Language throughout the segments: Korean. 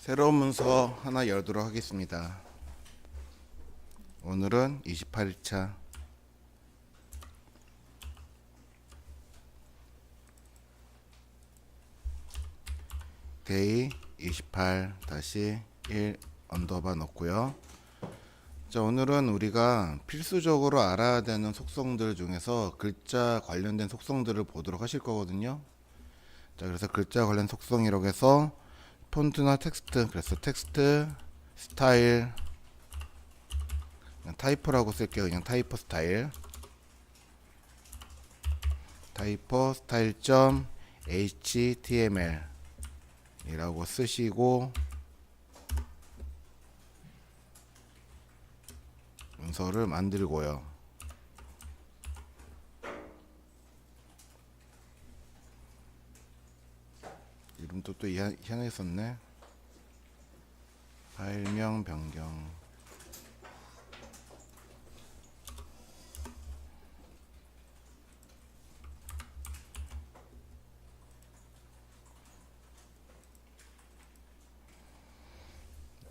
새로운 문서 하나 열도록 하겠습니다. 오늘은 28일차 데이 28-1 언더바 넣고요. 자, 오늘은 우리가 필수적으로 알아야 되는 속성들 중에서 글자 관련된 속성들을 보도록 하실 거거든요. 자, 그래서 글자 관련 속성이라고 해서 폰트나 텍스트, 그래서 텍스트 스타일, 그냥 타이퍼라고 쓸게요. 그냥 타이퍼 스타일, 타이퍼 스타일 점 html 이라고 쓰시고 문서를 만들고요. 이름도 또 희한하게 썼네. 파일명 변경.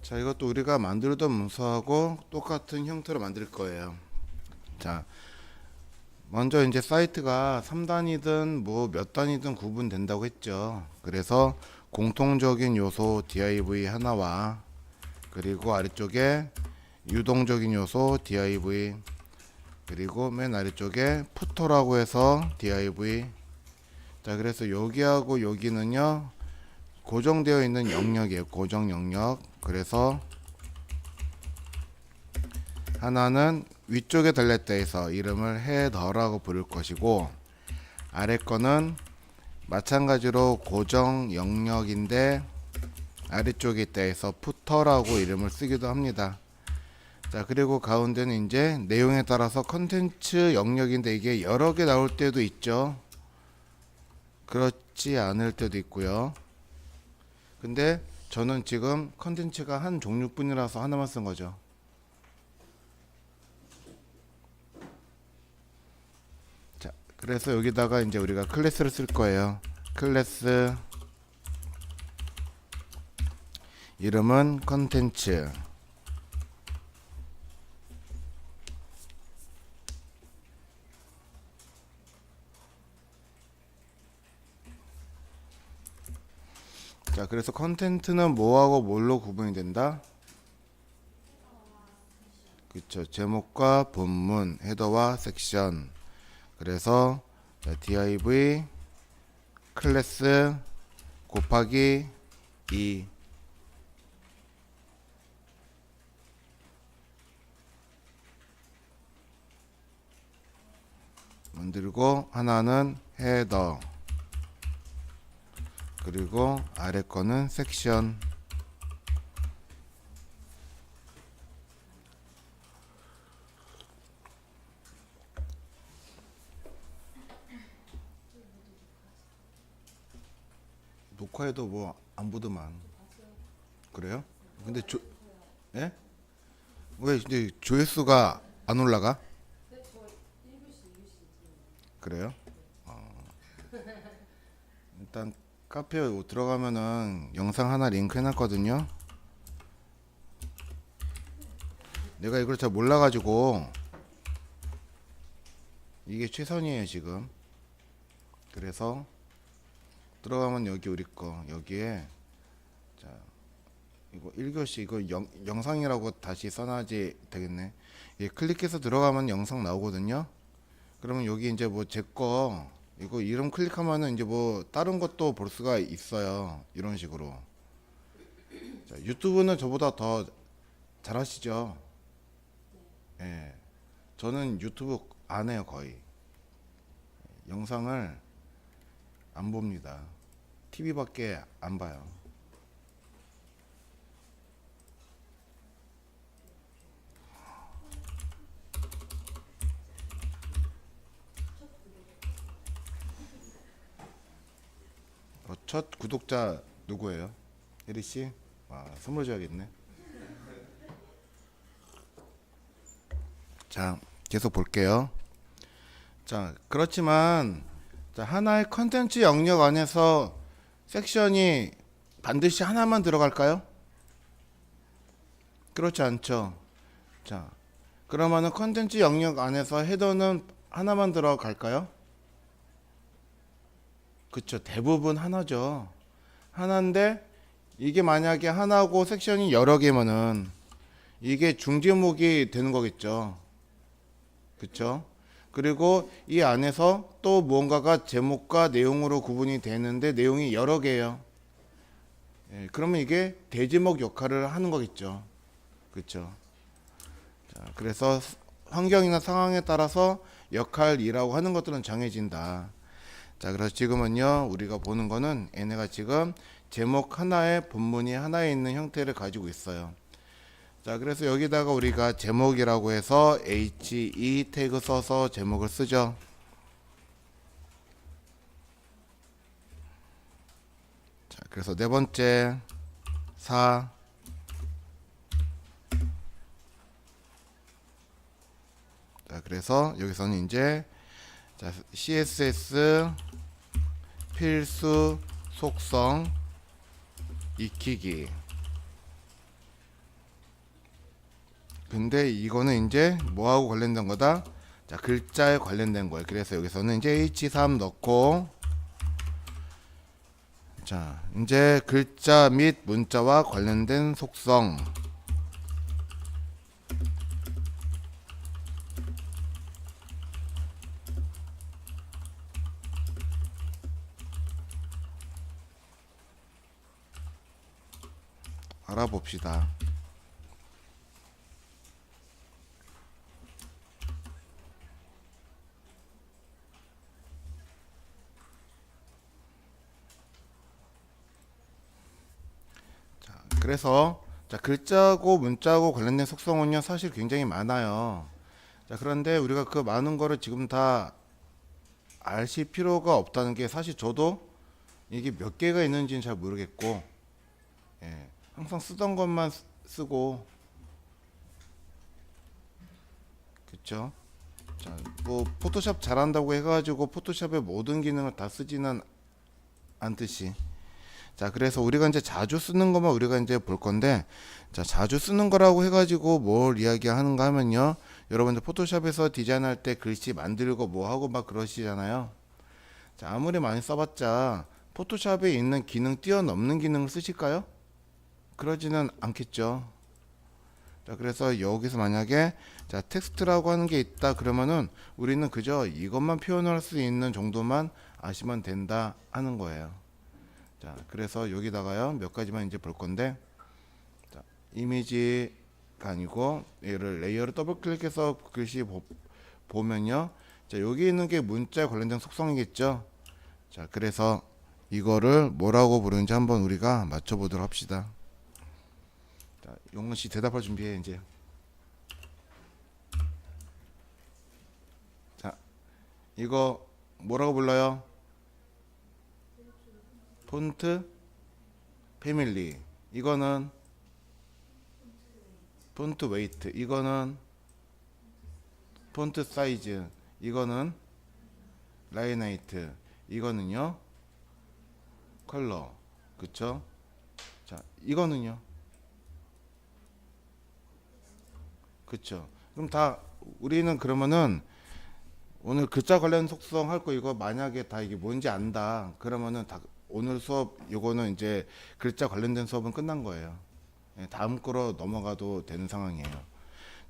자, 이것도 우리가 만들던 문서하고 똑같은 형태로 만들 거예요. 자, 먼저 이제 사이트가 3단이든 뭐 몇 단이든 구분된다고 했죠. 그래서 공통적인 요소 div 하나와 그리고 아래쪽에 유동적인 요소 div 그리고 맨 아래쪽에 푸터라고 해서 div. 자, 그래서 여기하고 여기는요 고정되어 있는 영역이에요. 고정 영역. 그래서 하나는 위쪽에 달렸다 해서 이름을 헤더라고 부를 것이고, 아래 거는 마찬가지로 고정 영역인데 아래쪽에 있다 해서 푸터라고 이름을 쓰기도 합니다. 자, 그리고 가운데는 이제 내용에 따라서 컨텐츠 영역인데 이게 여러 개 나올 때도 있죠. 그렇지 않을 때도 있고요. 근데 저는 지금 컨텐츠가 한 종류뿐이라서 하나만 쓴 거죠. 자, 그래서 여기다가 이제 우리가 클래스를 쓸 거예요. 클래스 이름은 컨텐츠. 자, 그래서 컨텐츠는 뭐하고 뭘로 구분이 된다? 그쵸, 제목과 본문, 헤더와 섹션. 그래서 div 클래스 곱하기 2 만들고, 하나는 헤더 그리고 아래 거는 섹션. 녹화해도 뭐 안 보더만. 그래요? 근데 예? 왜 이제 조회수가 안 올라가? 그래요? 일단 카페에 들어가면은 영상 하나 링크 해놨거든요. 내가 이걸 잘 몰라가지고 이게 최선이에요 지금. 그래서 들어가면 여기 우리 거 여기에, 자, 이거 1교시 이거 영상이라고 다시 써놔야지 되겠네. 예, 클릭해서 들어가면 영상 나오거든요. 그러면 여기 이제 뭐 제 거 이거 이름 클릭하면은 이제 뭐 다른 것도 볼 수가 있어요. 이런 식으로. 자, 유튜브는 저보다 더 잘하시죠? 예. 저는 유튜브 안 해요, 거의. 영상을 안 봅니다. TV밖에 안 봐요. 첫 구독자 누구예요? 혜리 씨? 와, 선물 줘야겠네. 자, 계속 볼게요. 자, 그렇지만 자, 하나의 컨텐츠 영역 안에서 섹션이 반드시 하나만 들어갈까요? 그렇지 않죠. 자, 그러면은 컨텐츠 영역 안에서 헤더는 하나만 들어갈까요? 그쵸. 대부분 하나죠. 하나인데 이게 만약에 하나고 섹션이 여러 개면은 이게 중제목이 되는 거겠죠. 그쵸? 그리고 이 안에서 또 무언가가 제목과 내용으로 구분이 되는데 내용이 여러 개예요. 예, 그러면 이게 대제목 역할을 하는 거겠죠. 그쵸? 자, 그래서 환경이나 상황에 따라서 역할이라고 하는 것들은 정해진다. 자, 그래서 지금은요, 우리가 보는 거는 얘네가 지금 제목 하나에 본문이 하나에 있는 형태를 가지고 있어요. 자, 그래서 여기다가 우리가 제목이라고 해서 he 태그 써서 제목을 쓰죠. 자, 그래서 네 번째 4. 자, 그래서 여기서는 이제 자, CSS 필수 속성 익히기. 근데 이거는 이제 뭐하고 관련된 거다? 자, 글자에 관련된 거예요. 그래서 여기서는 이제 h3 넣고, 자, 이제 글자 및 문자와 관련된 속성. 알아봅시다. 자, 그래서 자, 글자고 문자고 관련된 속성은요, 사실 굉장히 많아요. 자, 그런데 우리가 그 많은 거를 지금 다 아실 필요가 없다는 게 사실 저도 이게 몇 개가 있는지는 잘 모르겠고, 예, 항상 쓰던 것만 쓰고, 그쵸? 자, 뭐 포토샵 잘한다고 해가지고 포토샵의 모든 기능을 다 쓰지는 않듯이. 자, 그래서 우리가 이제 자주 쓰는 것만 우리가 이제 볼 건데, 자, 자주 쓰는 거라고 해가지고 뭘 이야기하는가 하면요, 여러분들 포토샵에서 디자인할 때 글씨 만들고 뭐 하고 막 그러시잖아요. 자, 아무리 많이 써봤자 포토샵에 있는 기능 뛰어넘는 기능을 쓰실까요? 그러지는 않겠죠. 자, 그래서 여기서 만약에 자, 텍스트라고 하는 게 있다 그러면은 우리는 그저 이것만 표현할 수 있는 정도만 아시면 된다 하는 거예요. 자, 그래서 여기다가요 몇 가지만 이제 볼 건데, 자, 이미지가 아니고 얘를 레이어를 더블 클릭해서 글씨 보면요, 자, 여기 있는 게 문자에 관련된 속성이겠죠. 자, 그래서 이거를 뭐라고 부르는지 한번 우리가 맞춰보도록 합시다. 자, 용은 씨 대답할 준비해 이제. 자, 이거 뭐라고 불러요? 폰트 패밀리. 이거는 폰트 웨이트. 이거는 폰트 사이즈. 이거는 라이나이트. 이거는요 컬러. 그쵸? 자, 이거는요. 그쵸? 그럼 다 우리는 그러면은 오늘 글자 관련 속성 할 거 이거 만약에 다 이게 뭔지 안다 그러면은 다 오늘 수업 요거는 이제 글자 관련된 수업은 끝난 거예요. 예, 다음 거로 넘어가도 되는 상황이에요.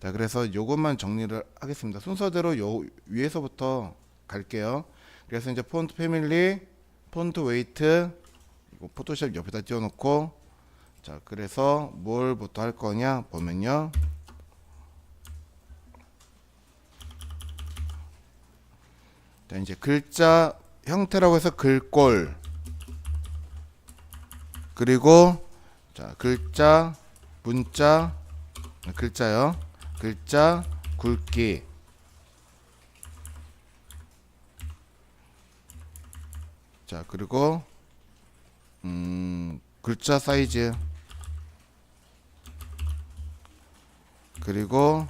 자, 그래서 요것만 정리를 하겠습니다. 순서대로 요 위에서부터 갈게요. 그래서 이제 폰트 패밀리, 폰트 웨이트, 이거 포토샵 옆에다 띄워놓고, 자, 그래서 뭘부터 할 거냐 보면요. 자, 이제 글자 형태라고 해서 글꼴, 그리고 자, 글자, 문자, 글자요. 글자, 굵기. 자, 그리고 글자 사이즈. 그리고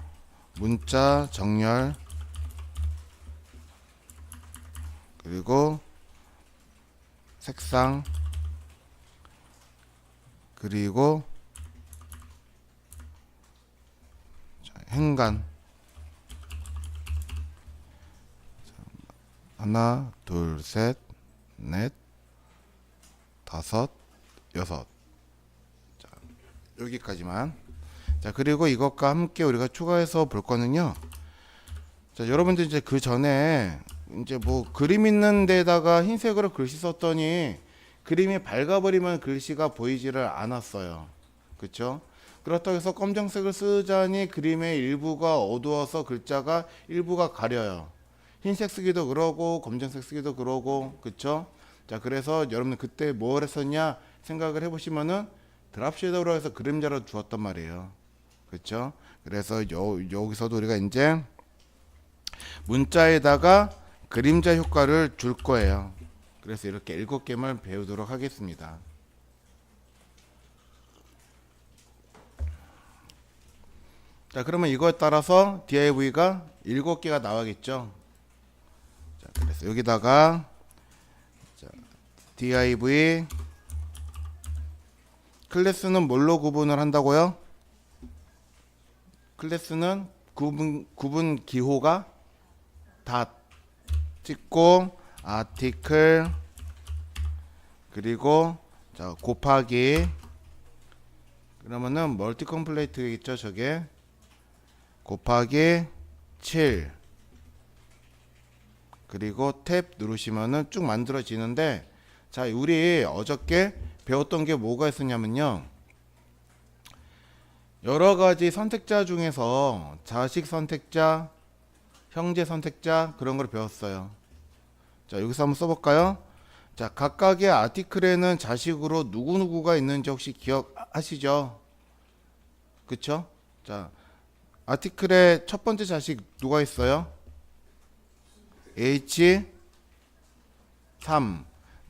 문자 정렬. 그리고 색상. 그리고 행간. 하나, 둘, 셋, 넷, 다섯, 여섯. 자, 여기까지만. 자, 그리고 이것과 함께 우리가 추가해서 볼 거는요. 자, 여러분들 이제 그 전에 이제 뭐 그림 있는 데다가 흰색으로 글씨 썼더니 그림이 밝아버리면 글씨가 보이지를 않았어요. 그쵸? 그렇다고 해서 검정색을 쓰자니 그림의 일부가 어두워서 글자가 일부가 가려요. 흰색 쓰기도 그러고 검정색 쓰기도 그러고. 그쵸? 자, 그래서 여러분 그때 뭘 했었냐 생각을 해보시면은 드랍 섀도우로 해서 그림자로 주었단 말이에요. 그쵸? 그래서 여기서도 우리가 이제 문자에다가 그림자 효과를 줄 거예요. 그래서 이렇게 7개만 배우도록 하겠습니다. 자, 그러면 이거에 따라서 div가 7개가 나와겠죠. 자, 그래서 여기다가 자, div 클래스는 뭘로 구분을 한다고요? 클래스는 구분 기호가 닷 찍고 아티클 그리고 자 곱하기 그러면은 멀티 컴플레이트겠죠. 저게 곱하기 7 그리고 탭 누르시면은 쭉 만들어지는데, 자 우리 어저께 배웠던 게 뭐가 있었냐면요, 여러가지 선택자 중에서 자식 선택자, 형제 선택자 그런 걸 배웠어요. 자 여기서 한번 써볼까요? 자 각각의 아티클에는 자식으로 누구누구가 있는지 혹시 기억하시죠? 그쵸? 자 아티클의 첫 번째 자식 누가 있어요? H3.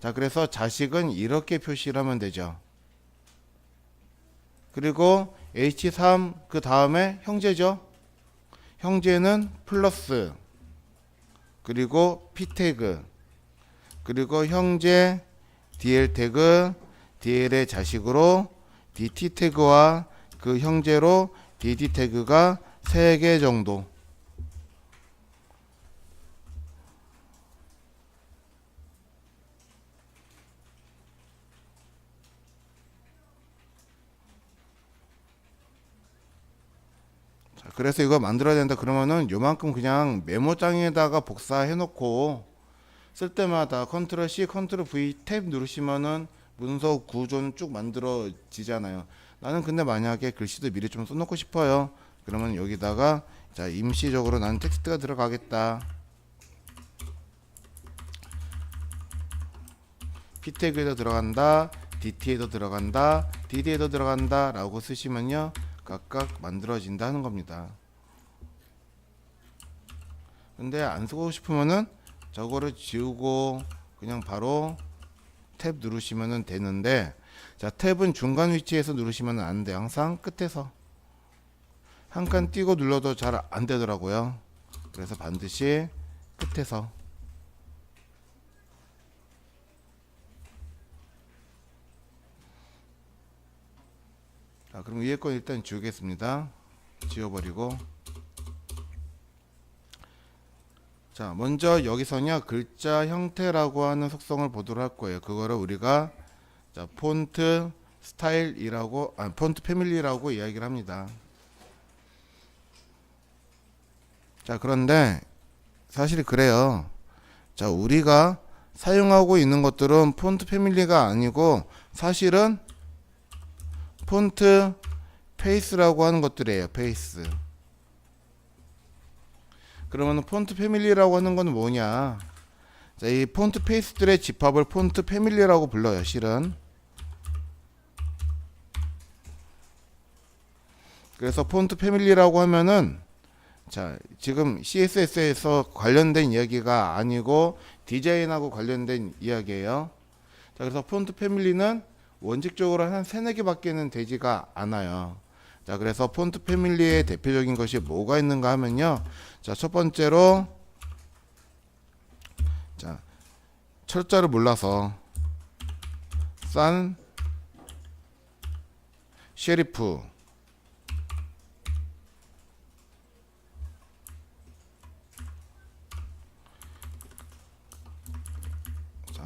자 그래서 자식은 이렇게 표시를 하면 되죠. 그리고 H3 그 다음에 형제죠. 형제는 플러스 그리고 P 태그 그리고 형제 DL 태그, DL의 자식으로 DT 태그와 그 형제로 DD 태그가 3개 정도. 자, 그래서 이거 만들어야 된다 그러면은 요만큼 그냥 메모장에다가 복사해 놓고 쓸 때마다 컨트롤 C, 컨트롤 V 탭 누르시면은 문서 구조는 쭉 만들어지잖아요. 나는 근데 만약에 글씨도 미리 좀 써놓고 싶어요. 그러면 여기다가 자 임시적으로 나는 텍스트가 들어가겠다. P 태그에도 들어간다, DT에도 들어간다, DD에도 들어간다 라고 쓰시면요 각각 만들어진다 하는 겁니다. 근데 안 쓰고 싶으면은 저거를 지우고 그냥 바로 탭 누르시면 되는데, 자 탭은 중간 위치에서 누르시면 안 돼요. 항상 끝에서 한 칸 띄고 눌러도 잘 안 되더라고요. 그래서 반드시 끝에서. 자 그럼 위에 거 일단 지우겠습니다. 지워버리고, 자 먼저 여기서냐 글자 형태라고 하는 속성을 보도록 할 거예요. 그거를 우리가 자 폰트 스타일이라고 폰트 패밀리라고 이야기를 합니다. 자 그런데 사실 그래요. 자 우리가 사용하고 있는 것들은 폰트 패밀리가 아니고 사실은 폰트 페이스라고 하는 것들이에요. 페이스. 그러면 폰트 패밀리라고 하는 건 뭐냐? 자, 이 폰트 페이스들의 집합을 폰트 패밀리라고 불러요. 실은. 그래서 폰트 패밀리라고 하면은 자, 지금 CSS에서 관련된 이야기가 아니고 디자인하고 관련된 이야기예요. 자, 그래서 폰트 패밀리는 원칙적으로 한 3-4개밖에는 되지가 않아요. 자, 그래서 폰트 패밀리의 대표적인 것이 뭐가 있는가 하면요. 자, 첫 번째로 자, 철자를 몰라서 산 셰리프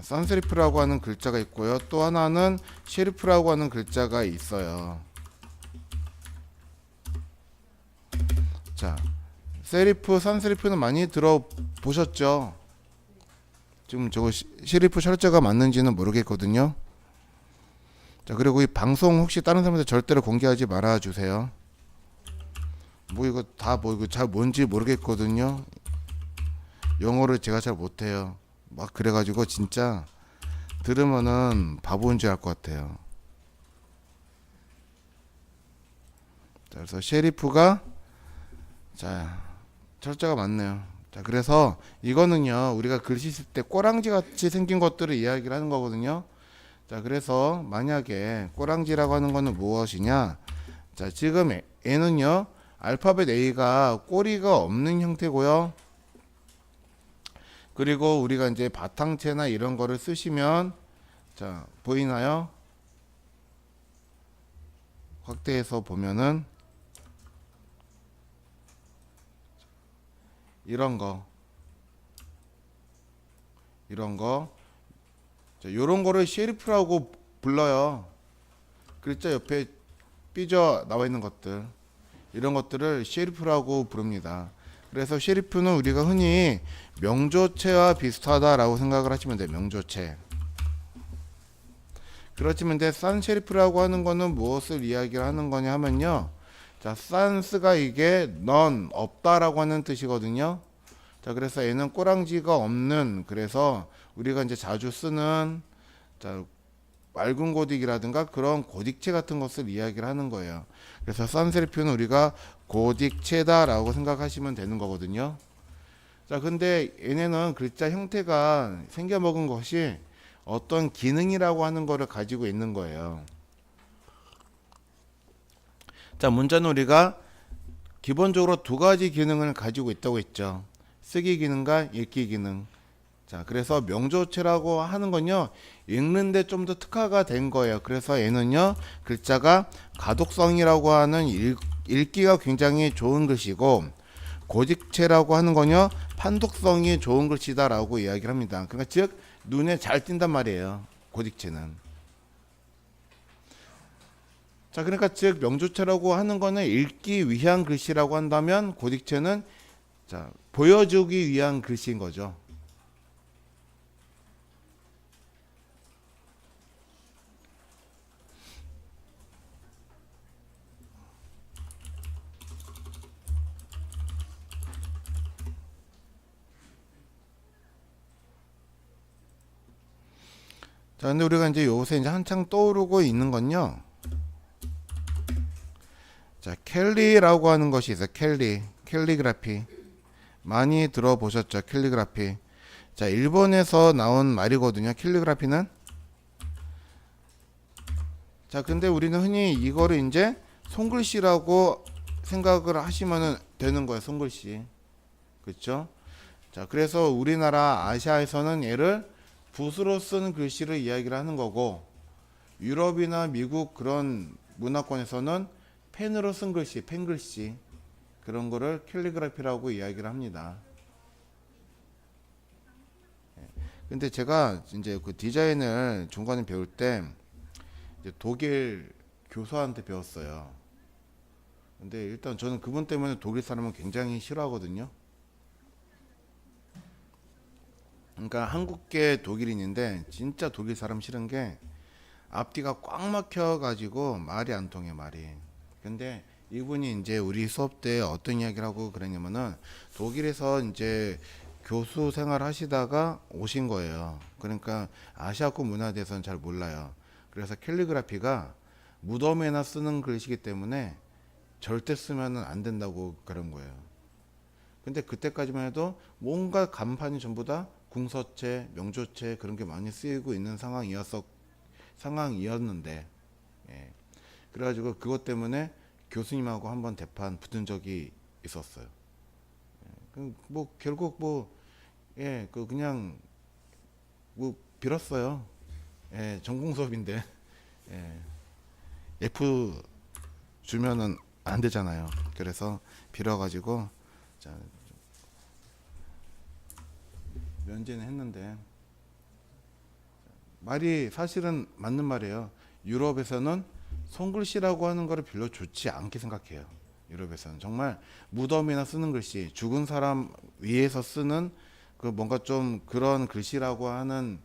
산세리프라고 하는 글자가 있고요. 또 하나는 셰리프라고 하는 글자가 있어요. 자, 세리프, 산세리프는 많이 들어보셨죠? 지금 저거 셰리프 철자가 맞는지는 모르겠거든요. 자, 그리고 이 방송 혹시 다른 사람한테 절대로 공개하지 말아 주세요. 뭐 이거 다 뭐 이거 잘 뭔지 모르겠거든요. 영어를 제가 잘 못해요. 막 그래가지고 진짜 들으면은 바보인 줄 알 것 같아요. 자, 그래서 셰리프가 자 철자가 맞네요. 자, 그래서 이거는요 우리가 글씨 쓸 때 꼬랑지 같이 생긴 것들을 이야기를 하는 거거든요. 자, 그래서 만약에 꼬랑지라고 하는 거는 무엇이냐? 자, 지금 N은요 알파벳 A가 꼬리가 없는 형태고요. 그리고 우리가 이제 바탕체나 이런 거를 쓰시면 자 보이나요? 확대해서 보면은 이런 거 자, 요런 거를 셰리프라고 불러요. 글자 옆에 삐져 나와 있는 것들 이런 것들을 셰리프라고 부릅니다. 그래서 셰리프는 우리가 흔히 명조체와 비슷하다라고 생각을 하시면 돼요. 명조체. 그렇지만 이제 산 셰리프라고 하는 거는 무엇을 이야기를 하는 거냐 하면요. 자, 산스가 이게 넌 없다라고 하는 뜻이거든요. 자, 그래서 얘는 꼬랑지가 없는 그래서 우리가 이제 자주 쓰는 자, 맑은 고딕이라든가 그런 고딕체 같은 것을 이야기를 하는 거예요. 그래서 산세리프는 우리가 고딕체다라고 생각하시면 되는 거거든요. 자, 근데 얘네는 글자 형태가 생겨먹은 것이 어떤 기능이라고 하는 거를 가지고 있는 거예요. 자, 문자는 우리가 기본적으로 두 가지 기능을 가지고 있다고 했죠. 쓰기 기능과 읽기 기능. 자, 그래서 명조체라고 하는 건요 읽는데 좀 더 특화가 된 거예요. 그래서 얘는요 글자가 가독성이라고 하는 읽기가 굉장히 좋은 글씨고, 고딕체라고 하는 건요 판독성이 좋은 글씨다라고 이야기를 합니다. 그러니까 즉 눈에 잘 띈단 말이에요, 고딕체는. 자, 그러니까 즉 명조체라고 하는 거는 읽기 위한 글씨라고 한다면, 고딕체는 자 보여주기 위한 글씨인 거죠. 자, 근데 우리가 이제 요새 이제 한창 떠오르고 있는 건요. 자, 캘리라고 하는 것이 있어요. 캘리그라피. 많이 들어보셨죠? 캘리그라피. 자, 일본에서 나온 말이거든요. 캘리그라피는. 자, 근데 우리는 흔히 이거를 이제 손글씨라고 생각을 하시면 되는 거예요. 손글씨. 그렇죠? 자, 그래서 우리나라 아시아에서는 얘를 붓으로 쓴 글씨를 이야기를 하는 거고, 유럽이나 미국 그런 문화권에서는 펜으로 쓴 글씨, 펜글씨 그런 거를 캘리그라피라고 이야기를 합니다. 근데 제가 이제 그 디자인을 중간에 배울 때 이제 독일 교수한테 배웠어요. 근데 일단 저는 그분 때문에 독일 사람은 굉장히 싫어하거든요. 그러니까 한국계 독일인인데 진짜 독일 사람 싫은 게 앞뒤가 꽉 막혀 가지고 말이 안 통해, 말이. 근데 이분이 이제 우리 수업 때 어떤 이야기를 하고 그랬냐면은 독일에서 이제 교수 생활 하시다가 오신 거예요. 그러니까 아시아권 문화에 대해서는 잘 몰라요. 그래서 캘리그라피가 무덤에나 쓰는 글씨이기 때문에 절대 쓰면은 안 된다고 그런 거예요. 근데 그때까지만 해도 뭔가 간판이 전부 다 궁서체, 명조체 그런 게 많이 쓰이고 있는 상황이었는데, 예. 그래가지고 그것 때문에 교수님하고 한번 대판 붙은 적이 있었어요. 뭐 결국 뭐 예, 그냥 뭐 빌었어요. 예, 전공 수업인데 예, F 주면은 안 되잖아요. 그래서 빌어가지고 자, 면제는 했는데, 말이 사실은 맞는 말이에요. 유럽에서는 손글씨라고 하는 거를 별로 좋지 않게 생각해요. 유럽에서는 정말 무덤이나 쓰는 글씨, 죽은 사람 위에서 쓰는 그 뭔가 좀 그런 글씨라고 하는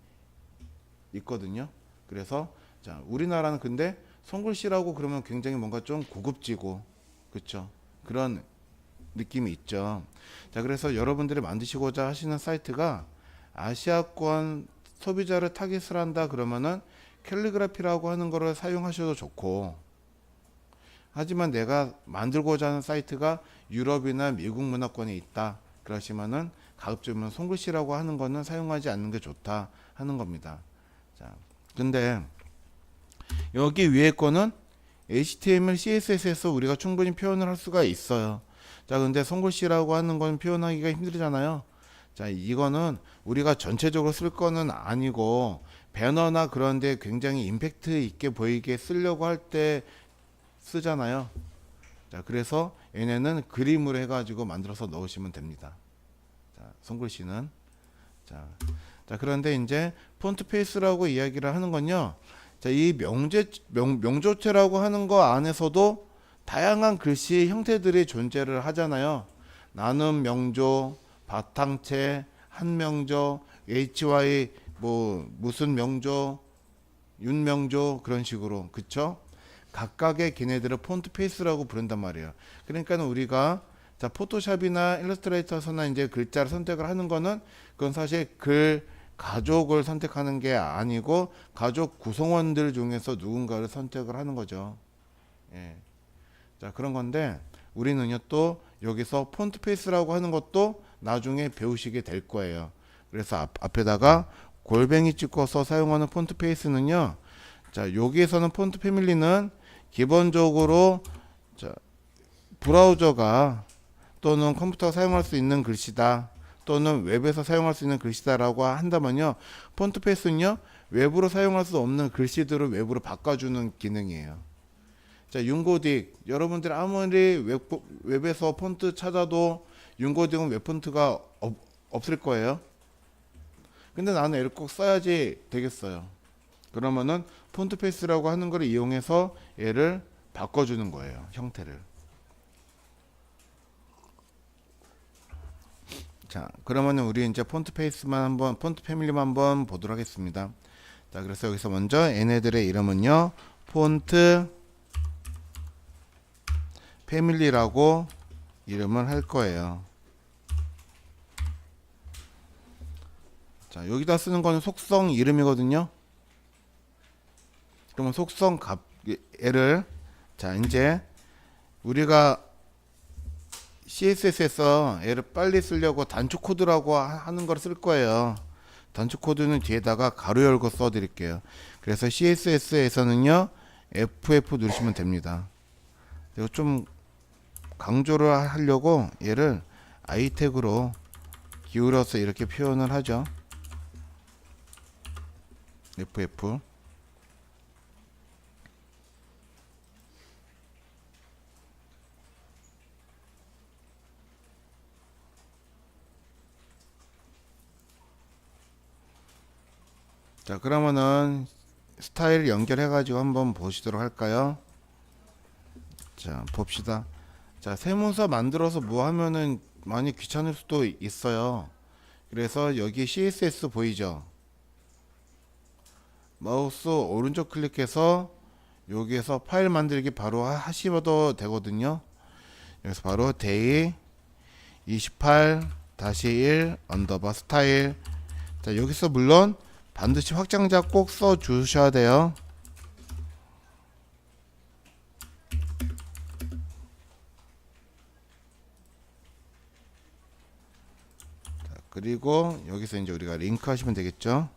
있거든요. 그래서 자, 우리나라는 근데 손글씨라고 그러면 굉장히 뭔가 좀 고급지고 그렇죠. 그런 느낌이 있죠. 자, 그래서 여러분들이 만드시고자 하시는 사이트가 아시아권 소비자를 타깃을 한다 그러면은 캘리그라피라고 하는 거를 사용하셔도 좋고, 하지만 내가 만들고자 하는 사이트가 유럽이나 미국 문화권에 있다 그러시면은 가급적이면 손글씨라고 하는 거는 사용하지 않는 게 좋다 하는 겁니다. 자, 근데 여기 위에 거는 HTML, CSS에서 우리가 충분히 표현을 할 수가 있어요. 자, 근데 손글씨라고 하는 건 표현하기가 힘들잖아요. 자, 이거는 우리가 전체적으로 쓸 거는 아니고 배너나 그런 데 굉장히 임팩트 있게 보이게 쓰려고 할 때 쓰잖아요. 자, 그래서 얘네는 그림으로 해가지고 만들어서 넣으시면 됩니다. 자, 손글씨는. 자, 그런데 이제 폰트 페이스라고 이야기를 하는 건요. 자, 이 명조체라고 하는 거 안에서도 다양한 글씨 형태들이 존재를 하잖아요. 나눔 명조, 바탕체, 한명조, HY 뭐 무슨 명조, 윤명조 그런 식으로 그쵸? 각각의 걔네들을 폰트 페이스라고 부른단 말이에요. 그러니까 우리가 자 포토샵이나 일러스트레이터에서나 이제 글자를 선택을 하는 거는 그건 사실 글 가족을 선택하는 게 아니고 가족 구성원들 중에서 누군가를 선택을 하는 거죠. 예. 자, 그런 건데 우리는요 또 여기서 폰트 페이스라고 하는 것도 나중에 배우시게 될 거예요. 그래서 앞에다가 골뱅이 찍어서 사용하는 폰트 페이스는요. 자, 여기에서는 폰트 패밀리는 기본적으로 자, 브라우저가 또는 컴퓨터가 사용할 수 있는 글씨다. 또는 웹에서 사용할 수 있는 글씨다라고 한다면요. 폰트 페이스는요. 외부로 사용할 수 없는 글씨들을 외부로 바꿔주는 기능이에요. 자, 윤고딕. 여러분들이 아무리 웹에서 폰트 찾아도 윤고딕은 웹 폰트가 없을 거예요. 근데 나는 얘를 꼭 써야지 되겠어요. 그러면은 폰트 페이스라고 하는 걸 이용해서 얘를 바꿔주는 거예요. 형태를. 자, 그러면은 우리 이제 폰트 패밀리만 한번 보도록 하겠습니다. 자, 그래서 여기서 먼저 얘네들의 이름은요, 폰트 패밀리라고 이름을 할 거예요. 자, 여기다 쓰는 거는 속성 이름이거든요. 그러면 속성 얘를 자, 이제 우리가 CSS에서 얘를 빨리 쓰려고 단축 코드라고 하는 걸 쓸 거예요. 단축 코드는 뒤에다가 가로 열고 써 드릴게요. 그래서 CSS에서는요 FF 누르시면 됩니다. 그리고 좀 강조를 하려고 얘를 I 태그로 기울여서 이렇게 표현을 하죠. FF. 자, 그러면은 스타일 연결해 가지고 한번 보시도록 할까요? 자, 봅시다. 자, 새 문서 만들어서 뭐 하면은 많이 귀찮을 수도 있어요. 그래서 여기 CSS 보이죠? 마우스 오른쪽 클릭해서 여기에서 파일 만들기 바로 하시면 되거든요. 여기서 바로 day 28-1 언더바 스타일. 자, 여기서 물론 반드시 확장자 꼭 써 주셔야 돼요. 자, 그리고 여기서 이제 우리가 링크 하시면 되겠죠.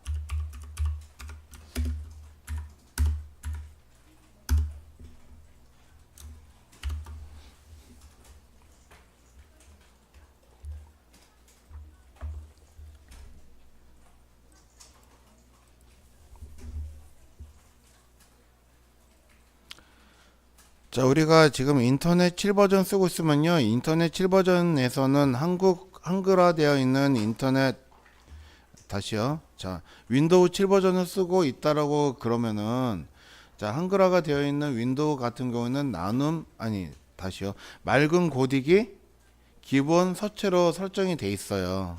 자, 우리가 지금 인터넷 7버전 쓰고 있으면요. 인터넷 7버전에서는 한글화 되어 있는 인터넷 다시요. 자, 윈도우 7 버전을 쓰고 있다라고 그러면은, 자, 한글화가 되어 있는 윈도우 같은 경우는 다시요. 맑은 고딕이 기본 서체로 설정이 돼 있어요.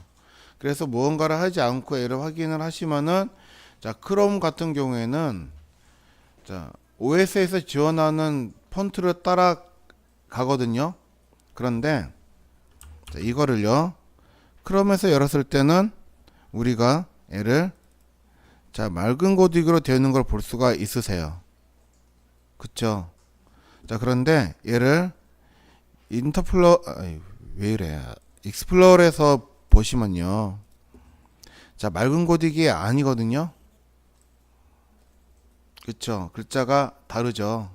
그래서 무언가를 하지 않고 얘를 확인을 하시면은, 자, 크롬 같은 경우에는, 자, OS에서 지원하는 폰트를 따라가거든요. 그런데, 자, 이거를요, 크롬에서 열었을 때는 우리가 얘를, 자, 맑은 고딕으로 되어 있는 걸 볼 수가 있으세요. 그쵸? 자, 그런데 얘를 왜 이래? 익스플로러에서 보시면요. 자, 맑은 고딕이 아니거든요. 그쵸? 글자가 다르죠.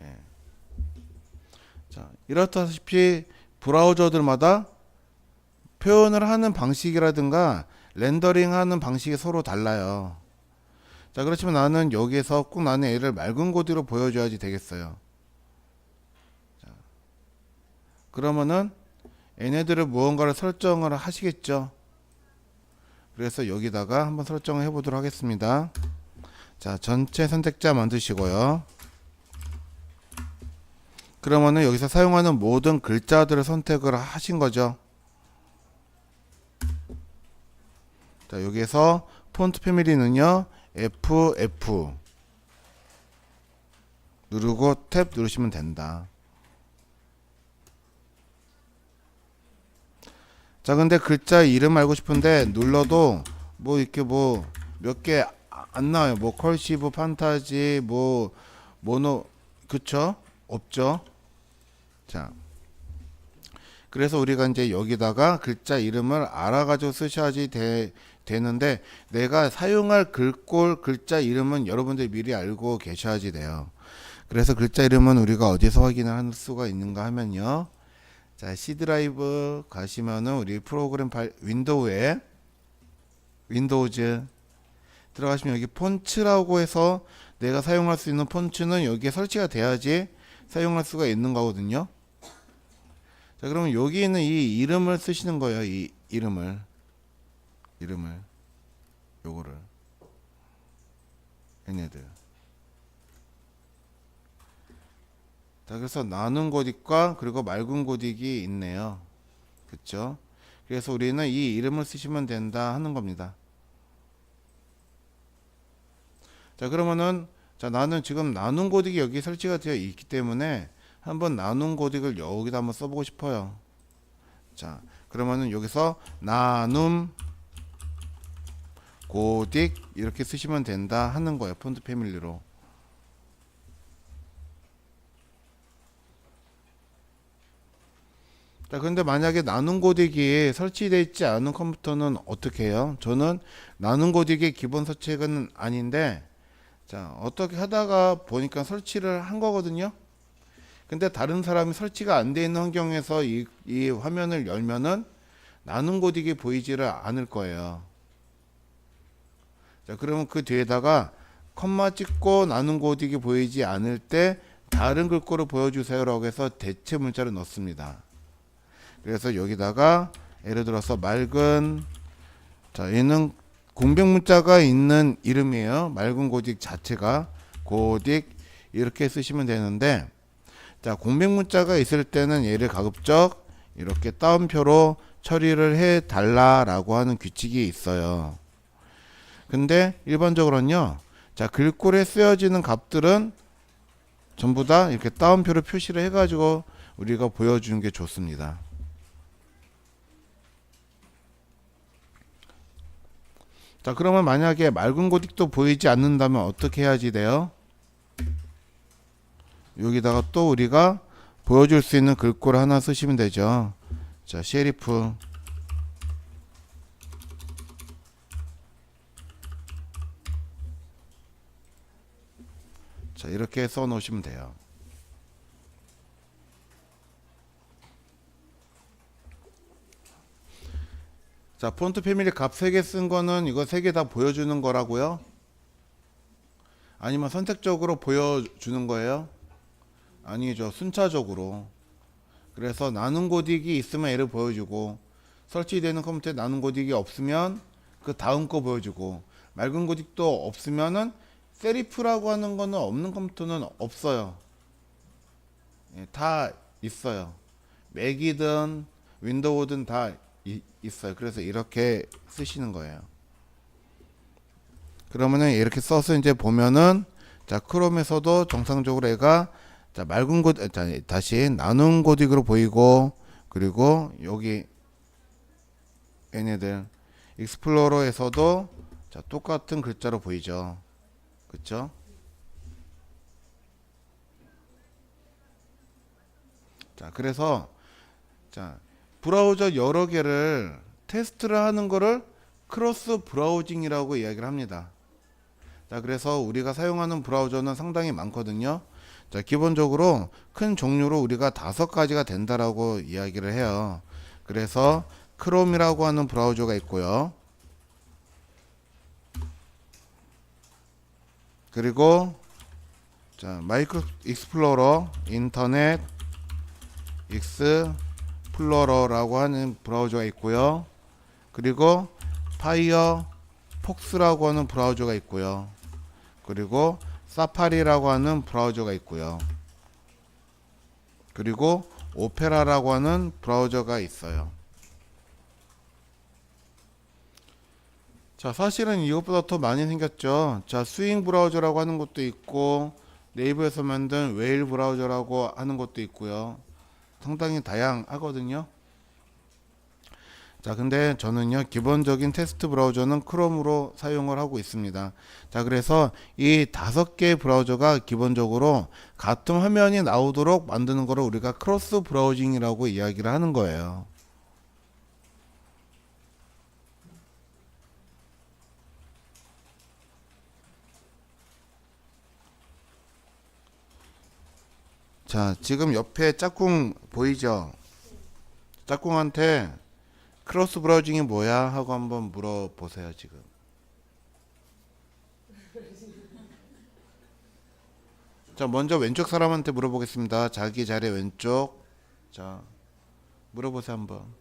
예. 자, 이렇다시피 브라우저들마다 표현을 하는 방식이라든가 렌더링 하는 방식이 서로 달라요. 자, 그렇지만 나는 여기에서 꼭 나는 얘를 맑은 고딕으로 보여줘야지 되겠어요. 자, 그러면은 얘네들을 무언가를 설정을 하시겠죠. 그래서 여기다가 한번 설정을 해보도록 하겠습니다. 자, 전체 선택자 만드시고요. 그러면은 여기서 사용하는 모든 글자들을 선택을 하신 거죠. 자, 여기에서 폰트 패밀리는요, FF 누르고 탭 누르시면 된다. 자, 근데 글자 이름 알고 싶은데 눌러도 뭐 이렇게 뭐 몇 개 안 나와요. 뭐 컬시브, 판타지, 뭐 모노, 그쵸? 없죠. 자, 그래서 우리가 이제 여기다가 글자 이름을 알아가지고 쓰셔야지 되는데, 내가 사용할 글꼴 글자 이름은 여러분들이 미리 알고 계셔야지 돼요. 그래서 글자 이름은 우리가 어디서 확인을 할 수가 있는가 하면요, 자, C 드라이브 가시면은 우리 프로그램 파일 윈도우에 윈도우즈 들어가시면 여기 폰츠라고 해서 내가 사용할 수 있는 폰츠는 여기에 설치가 돼야지 사용할 수가 있는 거거든요. 자, 그러면 여기 있는 이 이름을 쓰시는 거예요. 이 이름을 요거를 얘네들. 자, 그래서 나눈 고딕과 그리고 맑은 고딕이 있네요. 그쵸? 그래서 우리는 이 이름을 쓰시면 된다 하는 겁니다. 자, 그러면은, 자, 나는 지금 나눈 고딕이 여기 설치가 되어 있기 때문에 한번 나눈 고딕을 여기다 한번 써보고 싶어요. 자, 그러면은 여기서 나눔 고딕 이렇게 쓰시면 된다 하는 거예요. 폰트 패밀리로. 자, 근데 만약에 나눔 고딕이 설치되어 있지 않은 컴퓨터는 어떻게 해요? 저는 나눔 고딕의 기본 설치는 아닌데, 자, 어떻게 하다가 보니까 설치를 한 거거든요. 근데 다른 사람이 설치가 안 돼 있는 환경에서 이 화면을 열면은 나눔 고딕이 보이지를 않을 거예요. 자, 그러면 그 뒤에다가 컴마 찍고 나눔 고딕이 보이지 않을 때 다른 글꼴을 보여주세요 라고 해서 대체 문자를 넣습니다. 그래서 여기다가 예를 들어서 맑은, 자, 얘는 공백 문자가 있는 이름이에요. 맑은 고딕 자체가 고딕 이렇게 쓰시면 되는데, 자, 공백 문자가 있을 때는 얘를 가급적 이렇게 따옴표로 처리를 해 달라라고 하는 규칙이 있어요. 근데 일반적으로는요, 자, 글꼴에 쓰여지는 값들은 전부 다 이렇게 따옴표로 표시를 해가지고 우리가 보여주는 게 좋습니다. 자, 그러면 만약에 맑은 고딕도 보이지 않는다면 어떻게 해야지 돼요? 여기다가 또 우리가 보여줄 수 있는 글꼴을 하나 쓰시면 되죠. 자, 셰리프. 자, 이렇게 써 놓으시면 돼요. 자, 폰트 패밀리 값 3개 쓴 거는 이거 3개 다 보여주는 거라고요? 아니면 선택적으로 보여주는 거예요? 아니죠. 순차적으로. 그래서 나눔 고딕이 있으면 얘를 보여주고, 설치되는 컴퓨터에 나눔 고딕이 없으면 그 다음 거 보여주고, 맑은 고딕도 없으면은 세리프라고 하는 거는 없는 컴퓨터는 없어요. 예, 다 있어요. 맥이든 윈도우든 다 있어요. 그래서 이렇게 쓰시는 거예요. 그러면은 이렇게 써서 이제 보면은, 자, 크롬에서도 정상적으로 얘가, 자, 맑은 고딕, 자, 다시 나눈 고딕으로 보이고, 그리고 여기 얘네들 익스플로러에서도, 자, 똑같은 글자로 보이죠. 그쵸? 자, 그래서, 자, 브라우저 여러 개를 테스트를 하는 거를 크로스 브라우징이라고 이야기를 합니다. 자, 그래서 우리가 사용하는 브라우저는 상당히 많거든요. 자, 기본적으로 큰 종류로 우리가 5가지가 된다라고 이야기를 해요. 그래서 크롬이라고 하는 브라우저가 있고요. 그리고, 자, 마이크로 익스플로러, 인터넷 익스플로러라고 하는 브라우저가 있고요. 그리고 파이어폭스라고 하는 브라우저가 있고요. 그리고 사파리라고 하는 브라우저가 있고요. 그리고 오페라라고 하는 브라우저가 있어요. 자, 사실은 이것보다 더 많이 생겼죠. 자, 스윙 브라우저라고 하는 것도 있고, 네이버에서 만든 웨일 브라우저라고 하는 것도 있고요. 상당히 다양하거든요. 자, 근데 저는요, 기본적인 테스트 브라우저는 크롬으로 사용을 하고 있습니다. 자, 그래서 이 5개의 브라우저가 기본적으로 같은 화면이 나오도록 만드는 거를 우리가 크로스 브라우징이라고 이야기를 하는 거예요. 자, 지금 옆에 짝꿍 보이죠? 짝꿍한테 크로스 브라우징이 뭐야? 하고 한번 물어보세요, 지금. 자, 먼저 왼쪽 사람한테 물어보겠습니다. 자기 자리 왼쪽. 자, 물어보세요, 한번.